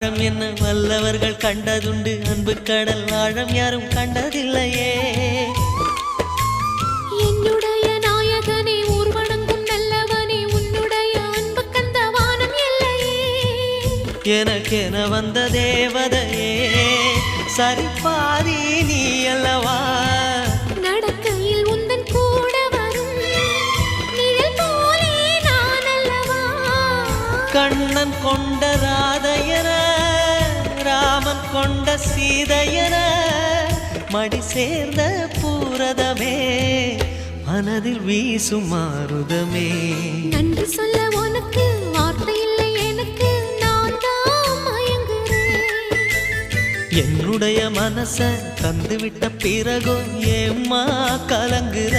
ஆழம் என்ன வல்லவர்கள் கண்டதுண்டு, அன்பு கடல் ஆழம் யாரும் கண்டதில்லையே. என்னுடைய நாயகனே, ஊர்வணங்கும் நல்லவனே, உன்னுடைய அன்பு கந்த வானம் எல்லையே. எனக்கென வந்த தேவதையே, சரிபாதி நீ அல்லவா. நடக்கையில் உந்தன் கூட வரும் நிழல் போலே நான் அல்லவா. கண்ணன் கொண்ட ராதையர, ராமன் கொண்ட சீதையர, மடி சேர்ந்த பூரதமே, மனதில் வீசும் மாருதமே. நன்றி சொல்ல உனக்கு வார்த்தை இல்லை எனக்கு, நான் தான் மயங்குறேன். என்னுடைய மனச தந்துவிட்ட பிறகும் ஏம்மா கலங்குற.